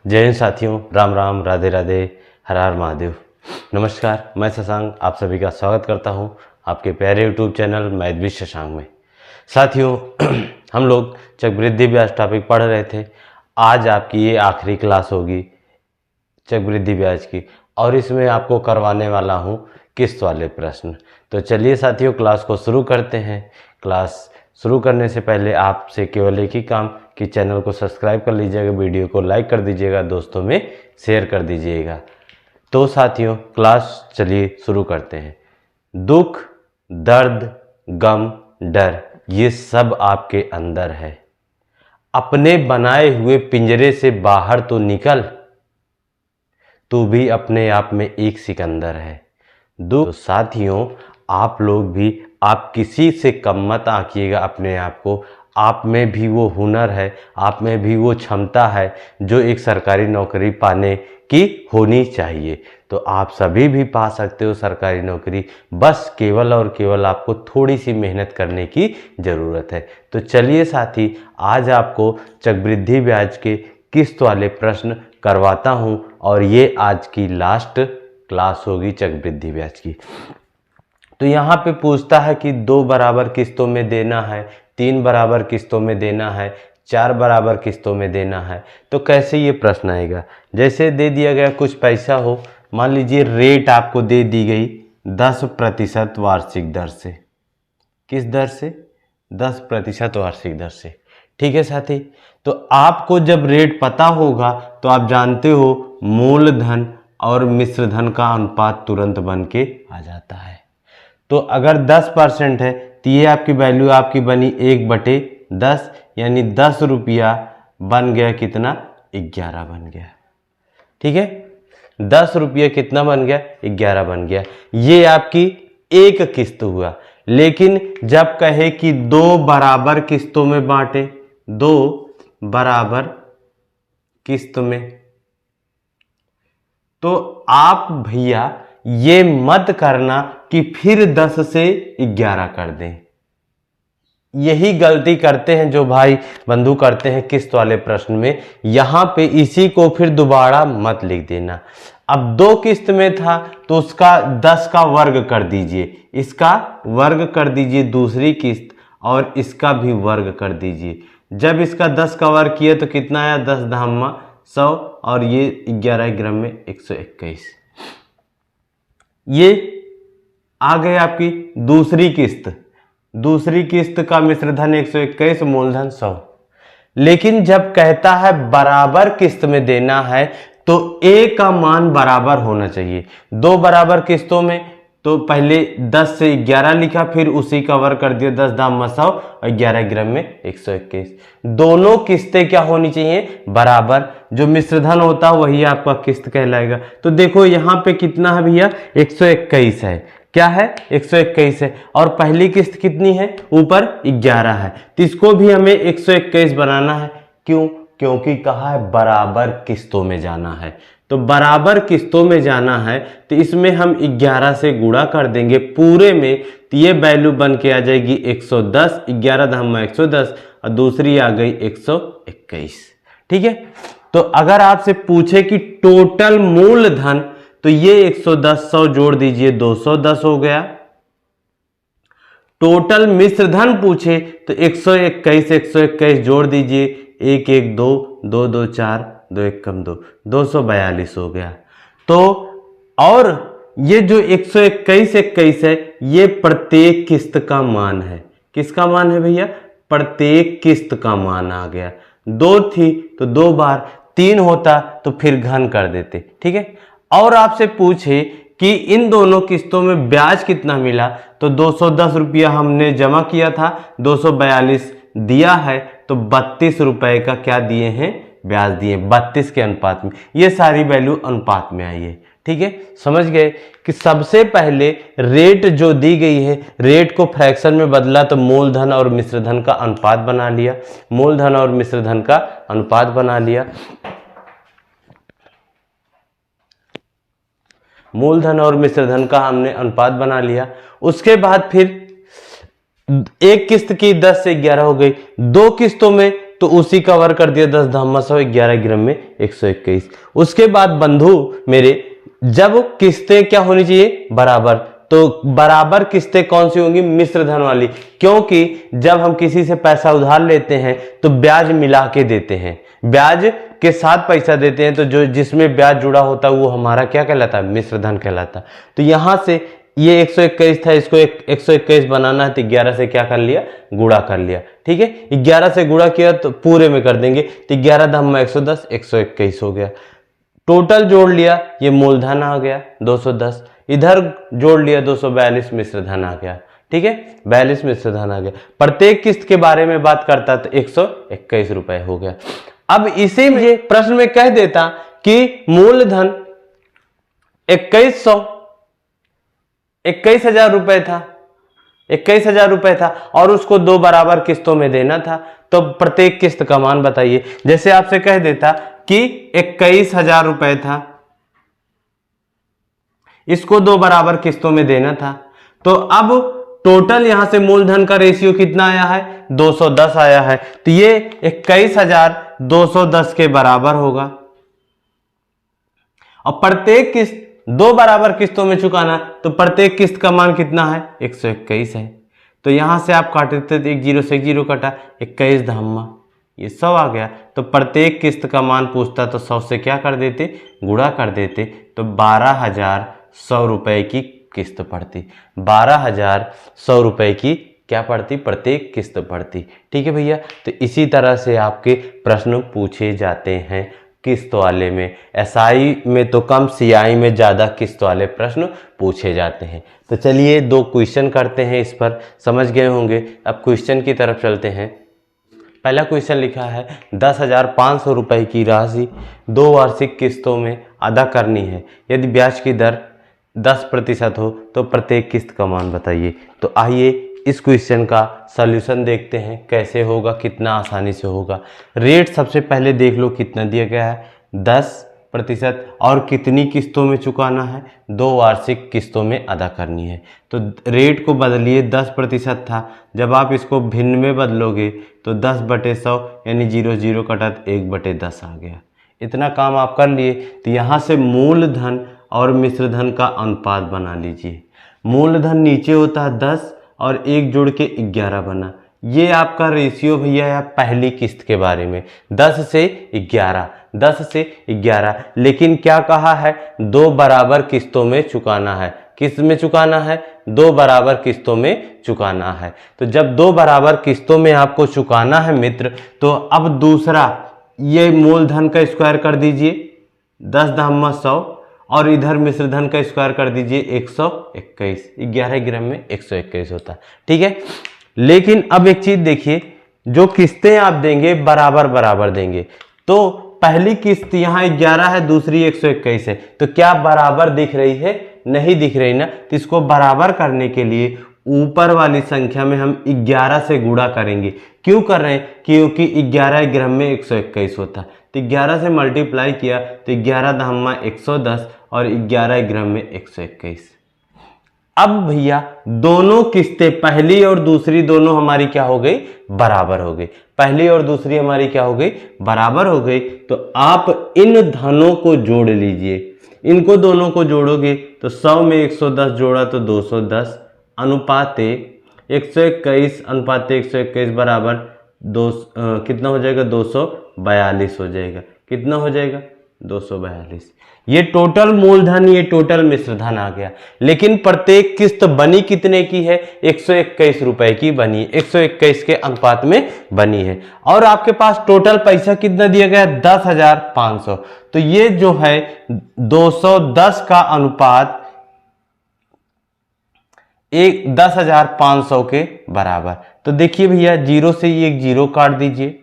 जय हिंद साथियों, राम राम, राधे राधे, हर हर महादेव। नमस्कार, मैं शशांक आप सभी का स्वागत करता हूं आपके प्यारे YouTube channel math with Shashank में। साथियों हम लोग चक्रवृद्धि ब्याज टॉपिक पढ़ रहे थे। आज आपकी ये आखिरी क्लास होगी चक्रवृद्धि ब्याज की, और इसमें आपको करवाने वाला हूं किस्त वाले प्रश्न। तो चलिए साथियों, क्लास को शुरू करते हैं। क्लास शुरू करने से पहले आपसे केवल एक ही काम कि चैनल को सब्सक्राइब कर लीजिएगा, वीडियो को लाइक कर दीजिएगा, दोस्तों में शेयर कर दीजिएगा। तो साथियों क्लास चलिए शुरू करते हैं। दुख, दर्द, गम, डर, ये सब आपके अंदर है। अपने बनाए हुए पिंजरे से बाहर तो निकल, तू भी अपने आप में एक सिकंदर है। तो साथियों आप लोग भी, आप किसी से कम मत आंकिएगा अपने आप को। आप में भी वो हुनर है, आप में भी वो क्षमता है जो एक सरकारी नौकरी पाने की होनी चाहिए। तो आप सभी भी पा सकते हो सरकारी नौकरी, बस केवल और केवल आपको थोड़ी सी मेहनत करने की ज़रूरत है। तो चलिए साथी, आज आपको चक्रवृद्धि ब्याज के किस्त वाले प्रश्न करवाता हूं, और ये आज की लास्ट क्लास होगी चक्रवृद्धि ब्याज की। तो यहाँ पे पूछता है कि 2 बराबर किस्तों में देना है, 3 बराबर किस्तों में देना है, 4 बराबर किस्तों में देना है। तो कैसे ये प्रश्न आएगा? जैसे दे दिया गया कुछ पैसा हो, मान लीजिए रेट आपको दे दी गई 10% वार्षिक दर से। किस दर से? 10% वार्षिक दर से। ठीक है साथी, तो आपको जब रेट पता होगा तो आप जानते हो मूलधन और मिश्रधन का अनुपात तुरंत बन के आ जाता है। तो अगर 10% है तो ये आपकी वैल्यू आपकी बनी 1/10, यानी 10 रुपया बन गया कितना? 11 बन गया। ठीक है, 10 रुपया कितना बन गया? 11 बन गया। ये आपकी एक किस्त हुआ। लेकिन जब कहे कि 2 बराबर किस्तों में बांटे, 2 बराबर किस्त में, तो आप भैया ये मत करना कि फिर 10 से 11 कर दें। यही गलती करते हैं जो भाई बंधु करते हैं किस्त वाले प्रश्न में। यहां पे इसी को फिर दोबारा मत लिख देना। अब 2 किस्त में था तो उसका 10 का वर्ग कर दीजिए, इसका वर्ग कर दीजिए दूसरी किस्त, और इसका भी वर्ग कर दीजिए। जब इसका 10 का वर्ग किया तो कितना आया? 10 धामा 100, और ये 11 ग्राम में 121। ये आ गए आपकी दूसरी किस्त। दूसरी किस्त का मिश्रधन 121, मूलधन 100। लेकिन जब कहता है बराबर किस्त में देना है तो ए का मान बराबर होना चाहिए। 2 बराबर किस्तों में तो पहले 10 से 11 लिखा, फिर उसी का वर्ग कर दिया, 10 धाम 100 और 11 ग्राम में 121। दोनों किस्तें क्या होनी चाहिए? बराबर। जो मिश्रधन होता है वही आपका किस्त कहलाएगा। तो देखो यहाँ पे कितना है भैया? 121 है। क्या है? 121 है। और पहली किस्त कितनी है? ऊपर 11 है, तो इसको भी हमें 121 बनाना है। क्यों? क्योंकि कहा है बराबर किस्तों में जाना है। तो बराबर किस्तों में जाना है तो इसमें हम 11 से गुणा कर देंगे पूरे में, तो ये वैल्यू बन के आ जाएगी 110, 11 धामा 110, और दूसरी आ गई 121। ठीक है, तो अगर आपसे पूछे कि टोटल मूलधन, तो ये 110, 100 जोड़ दीजिए, 210 हो गया। टोटल मिश्रधन पूछे तो 121, 121 जोड़ दीजिए, 1 1 2, 2 2 4, 2 1 कम 2, 242 हो गया। तो और ये जो 121 21 है, ये प्रत्येक किस्त का मान है। किसका मान है भैया? प्रत्येक किस्त का मान आ गया। 2 थी तो 2 बार, 3 होता तो फिर घन कर देते। ठीक है, और आपसे पूछे कि इन दोनों किस्तों में ब्याज कितना मिला, तो 210 रुपया हमने जमा किया था, 242 दिया है, तो 32 रुपए का क्या दिए हैं? ब्याज दिए, 32 के अनुपात में। ये सारी वैल्यू अनुपात में आई है। ठीक है, समझ गए कि सबसे पहले रेट जो दी गई है, रेट को फ्रैक्शन में बदला तो मूलधन और मिश्रधन का अनुपात बना लिया। मूलधन और मिश्रधन का अनुपात बना लिया। मूलधन और मिश्रधन का हमने अनुपात बना लिया। उसके बाद फिर एक किस्त की 10 से 11 हो गई। 2 किस्तों में तो उसी कवर कर दिया 10 धामा 100, 11 ग्राम में 121। उसके बाद बंधु मेरे, जब किस्तें क्या होनी चाहिए, बराबर, तो बराबर किस्तें कौन सी होंगी, मिश्र धन वाली, क्योंकि जब हम किसी से पैसा उधार लेते हैं तो ब्याज मिला के देते हैं, ब्याज के साथ पैसा देते हैं, तो जो जिसमें ब्याज जुड़ा होता है वो हमारा क्या कहलाता है, मिश्र धन कहलाता है। तो यहां से ये 121 था, इसको 121 बनाना है तो 11 से क्या कर लिया, गुणा कर लिया। ठीक है, 11 से गुणा किया तो पूरे में कर देंगे, तो 11 धामा 110, 121 हो गया। टोटल जोड़ लिया, ये मूलधन आ गया 210, इधर जोड़ लिया 242 मिश्र धन आ गया। ठीक है, 42 मिश्र धन आ गया। प्रत्येक किस्त के बारे में बात करता तो 121 रुपए हो गया। अब इसी में प्रश्न में कह देता कि मूलधन 21,000 रुपए था, 21,000 रुपए था और उसको 2 बराबर किस्तों में देना था, तो प्रत्येक किस्त का मान बताइए। जैसे आपसे कह देता कि 21,000 रुपए था, इसको 2 बराबर किस्तों में देना था, तो अब टोटल यहां से मूलधन का रेशियो कितना आया है, 210 आया है, तो ये 21,210 के बराबर होगा। और प्रत्येक किस्त 2 बराबर किस्तों में चुकाना, तो प्रत्येक किस्त का मान कितना है, 121 है। तो यहां से आप काटते तो 1 0 से 1 0 कटा, 21 धामा ये 100 आ गया। तो प्रत्येक किस्त का मान पूछता तो 100 से क्या कर देते, गुणा कर देते, तो 12,100 रुपए की किस्त पड़ती, 12,100 रुपए की क्या पड़ती, प्रत्येक किस्त पड़ती। ठीक है भैया, तो इसी तरह से आपके प्रश्न पूछे जाते हैं किस्त वाले में। एसआई में तो कम, सीआई में ज़्यादा किस्त वाले प्रश्न पूछे जाते हैं। तो चलिए 2 क्वेश्चन करते हैं, इस पर समझ गए होंगे। अब क्वेश्चन की तरफ चलते हैं। पहला क्वेश्चन लिखा है 10,500 रुपए की राशि 2 वार्षिक किस्तों में अदा करनी है, यदि ब्याज की दर 10% हो तो प्रत्येक किस्त का मान बताइए। तो आइए इस क्वेश्चन का सॉल्यूशन देखते हैं कैसे होगा, कितना आसानी से होगा। रेट सबसे पहले देख लो कितना दिया गया है, 10% और कितनी किस्तों में चुकाना है, 2 वार्षिक किस्तों में अदा करनी है। तो रेट को बदलिए, 10% था, जब आप इसको भिन्न में बदलोगे तो 10/100 यानी 0 0 कटा 1/10 आ गया। इतना काम आप कर लिए। तो यहाँ से मूलधन और मिश्रधन का अनुपात बना लीजिए। मूलधन नीचे होता है 10 और 1 जोड़ के 11 बना। ये आपका रेशियो भैया है पहली किस्त के बारे में, 10 से 11, 10 से 11। लेकिन क्या कहा है, 2 बराबर किस्तों में चुकाना है। किस्त में चुकाना है, 2 बराबर किस्तों में चुकाना है। तो जब 2 बराबर किस्तों में आपको चुकाना है मित्र, तो अब दूसरा ये मूलधन का स्क्वायर कर दीजिए 10 धामा 100 और इधर मिश्रधन का स्क्वायर कर दीजिए 121। 11 ग्राम में 121 होता है। ठीक है, लेकिन अब एक चीज देखिए, जो किस्तें आप देंगे बराबर बराबर देंगे। तो पहली किस्त यहाँ 11 है, दूसरी 121 है, तो क्या बराबर दिख रही है, नहीं दिख रही ना। तो इसको बराबर करने के लिए ऊपर वाली संख्या में हम 11 से गुणा करेंगे। क्यों कर रहे हैं, क्योंकि 11 ग्राम में 121 होता है। तो 11 से मल्टीप्लाई किया तो 11 धामा 110 और 11 ग्राम में 121। अब भैया दोनों किस्तें, पहली और दूसरी दोनों हमारी क्या हो गई, बराबर हो गई। पहली और दूसरी हमारी क्या हो गई, बराबर हो गई। तो आप इन धनों को जोड़ लीजिए। इनको दोनों को जोड़ोगे तो 100 में 110 जोड़ा तो 210 अनुपाते 121 अनुपाते 121 बराबर कितना हो जाएगा, 242 हो जाएगा। कितना हो जाएगा, 242। ये टोटल मूलधन, ये टोटल मिश्रधन आ गया। लेकिन प्रत्येक किस्त बनी कितने की है, 121 रुपए की बनी, 121 के अनुपात में बनी है। और आपके पास टोटल पैसा कितना दिया गया, 10,500। तो ये जो है 210 का अनुपात 10,500 के बराबर। तो देखिए भैया 0 से ये 1 0 काट दीजिए।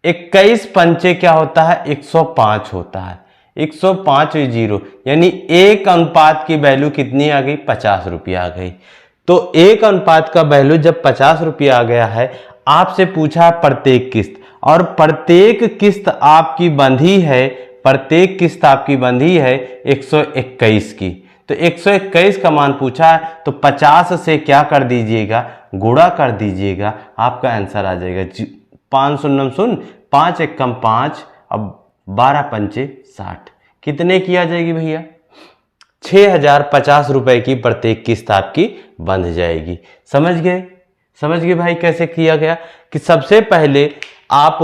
21 पंचे क्या होता है, 105 होता है। 105 0 यानी 1 अनुपात की वैल्यू कितनी आ गई, 50 रुपया आ गई। तो 1 अनुपात का वैल्यू जब 50 रुपया आ गया है, आपसे पूछा प्रत्येक किस्त, और प्रत्येक किस्त आपकी बंधी है, प्रत्येक किस्त आपकी बंधी है 121 की। तो 121 का मान पूछा है, तो 50 से क्या कर दीजिएगा, गुणा कर दीजिएगा, आपका आंसर आ जाएगा 5 शून्य 5 एकम 5, अब 12 पंचे 60, कितने की आ जाएगी भैया? 6050 रुपए की प्रत्येक किस्त आपकी बंध जाएगी। समझ गए? समझ गए भाई कैसे किया गया कि सबसे पहले आप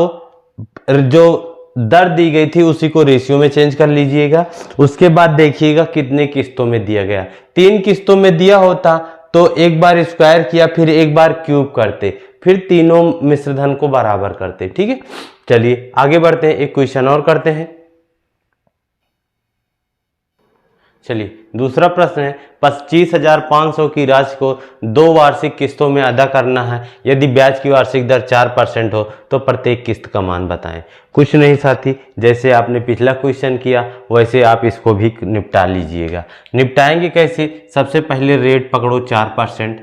जो दर दी गई थी उसी को रेशियो में चेंज कर लीजिएगा। उसके बाद देखिएगा कितने किस्तों में दिया गया। 3 किस्तों में दिया होता तो एक बार स्क्वायर किया, फिर एक बार क्यूब करते, फिर तीनों मिश्रधन को बराबर करते। ठीक है, चलिए आगे बढ़ते हैं, एक क्वेश्चन और करते हैं। चलिए दूसरा प्रश्न है, 25,500 की राशि को 2 वार्षिक किस्तों में अदा करना है। यदि ब्याज की वार्षिक दर 4% हो तो प्रत्येक किस्त का मान बताएं। कुछ नहीं साथी, जैसे आपने पिछला क्वेश्चन किया वैसे आप इसको भी निपटा लीजिएगा। निपटाएंगे कैसे? सबसे पहले रेट पकड़ो 4%।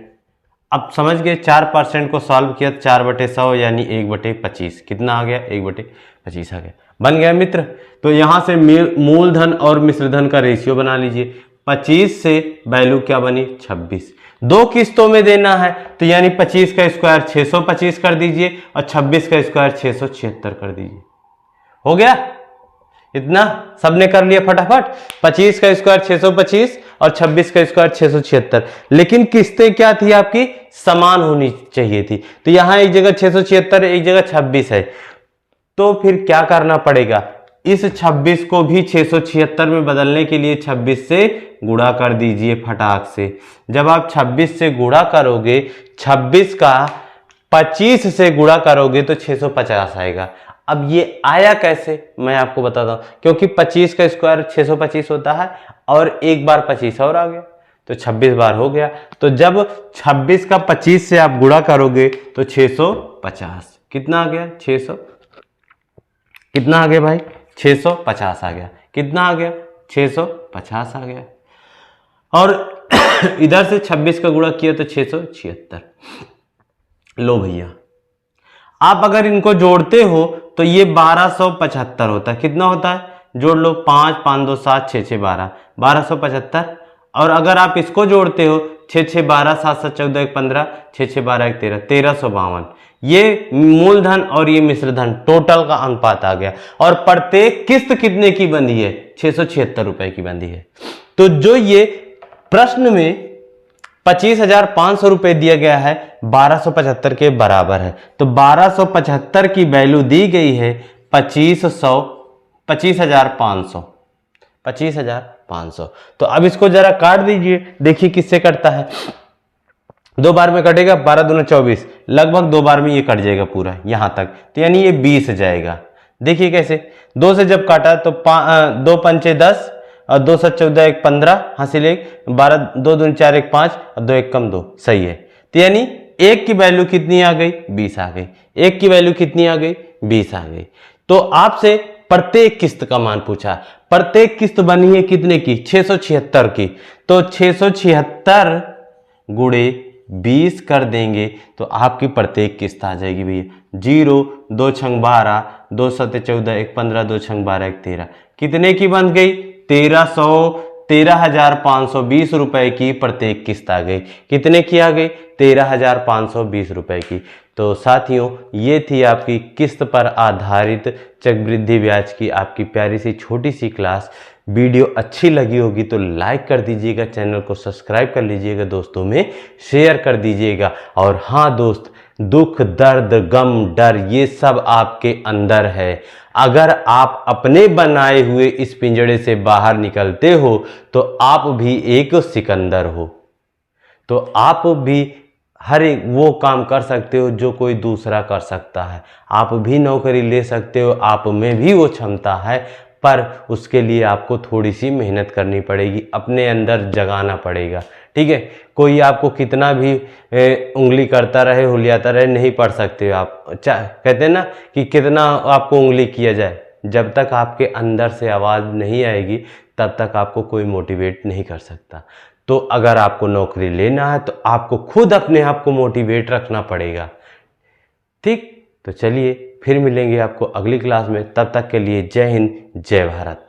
अब समझ गए, 4% को सॉल्व किया 4/100 यानी 1/25, कितना आ गया? 1/25 आ गया। बन गया मित्र। तो यहां से मूलधन और मिश्रधन का रेशियो बना लीजिए। 25 से वैल्यू क्या बनी? 26। 2 किस्तों में देना है तो यानी 25 का स्क्वायर 625 कर दीजिए और 26 का स्क्वायर 676 कर दीजिए। हो गया? इतना सबने कर लिया फटाफट। 25 का स्क्वायर 625 और 26 का स्क्वायर 676। लेकिन किस्तें क्या थी आपकी? समान होनी चाहिए थी। तो यहां एक जगह 676 एक जगह 26 है, तो फिर क्या करना पड़ेगा? इस 26 को भी 676 में बदलने के लिए 26 से गुणा कर दीजिए फटाक से। जब आप 26 से गुणा करोगे, 26 का 25 से गुणा करोगे तो 650 आएगा। अब ये आया कैसे मैं आपको बताता हूं, क्योंकि 25 का स्क्वायर 625 होता है और एक बार 25 और आ गया तो 26 बार हो गया। तो जब 26 का 25 से आप गुणा करोगे तो 650, कितना आ गया? 600, कितना आ गया भाई? 650 आ गया। कितना आ गया? 650 आ गया। और इधर से 26 का गुणा किया तो 676। लो भैया, आप अगर इनको जोड़ते हो तो ये 1275 होता है। कितना होता है? जोड़ लो, 5 5 2 7 6 6 12, 1275। और अगर आप इसको जोड़ते हो 6 6 12 7 7 14 1 15, 6 6 12 1 13, 1352। ये मूलधन और ये मिश्रधन टोटल का अनुपात आ गया। और प्रत्येक किस्त कितने की बंधी है? 676 रुपए की बंधी है। तो जो ये प्रश्न में 25,500 रुपए दिया गया है 1275 के बराबर है। तो 1275 की वैल्यू दी गई है 25,500। तो अब इसको जरा काट दीजिए, देखिए किससे कटता है। 2 बार में कटेगा, 12 दूना 24, लगभग 2 बार में ये कट जाएगा पूरा यहां तक, तो यानी ये 20 जाएगा। देखिए कैसे, 2 से जब काटा तो 2 पंचे 10 और 2 7 14 1 15, हासिल 1, 12 2 दूनी 4 1 5 और 2 1 कम 2, सही है। तो यानी 1 की वैल्यू कितनी आ गई? 20 आ गई। 1 की वैल्यू कितनी आ गई? 20 आ गई। तो आपसे प्रत्येक किस्त का मान पूछा। प्रत्येक किस्त बनी है कितने की? 676 की। तो 676 गुणे 20 कर देंगे तो आपकी प्रत्येक किस्त आ जाएगी भैया 0 2 छंग 12 2 7 14 1 15 2 छंग 12 1 13। कितने की बन गई? 13,520 रुपए की प्रत्येक किस्त आ गई। कितने की आ गई? 13,520 रुपए की। तो साथियों, ये थी आपकी किस्त पर आधारित चक्रवृद्धि ब्याज की आपकी प्यारी सी छोटी सी क्लास। वीडियो अच्छी लगी होगी तो लाइक कर दीजिएगा, चैनल को सब्सक्राइब कर लीजिएगा, दोस्तों में शेयर कर दीजिएगा। और हाँ दोस्त, दुख दर्द गम डर ये सब आपके अंदर है। अगर आप अपने बनाए हुए इस पिंजड़े से बाहर निकलते हो तो आप भी एक सिकंदर हो। तो आप भी हर एक वो काम कर सकते हो जो कोई दूसरा कर सकता है। आप भी नौकरी ले सकते हो, आप में भी वो क्षमता है, पर उसके लिए आपको थोड़ी सी मेहनत करनी पड़ेगी, अपने अंदर जगाना पड़ेगा। ठीक है, कोई आपको कितना भी उंगली करता रहे, हुलियाता रहे, नहीं पढ़ सकते हो आप। कहते हैं ना कि कितना आपको उंगली किया जाए, जब तक आपके अंदर से आवाज़ नहीं आएगी तब तक आपको कोई मोटिवेट नहीं कर सकता। तो अगर आपको नौकरी लेना है तो आपको खुद अपने आप को मोटिवेट रखना पड़ेगा। ठीक, तो चलिए फिर मिलेंगे आपको अगली क्लास में। तब तक के लिए जय हिंद, जय भारत।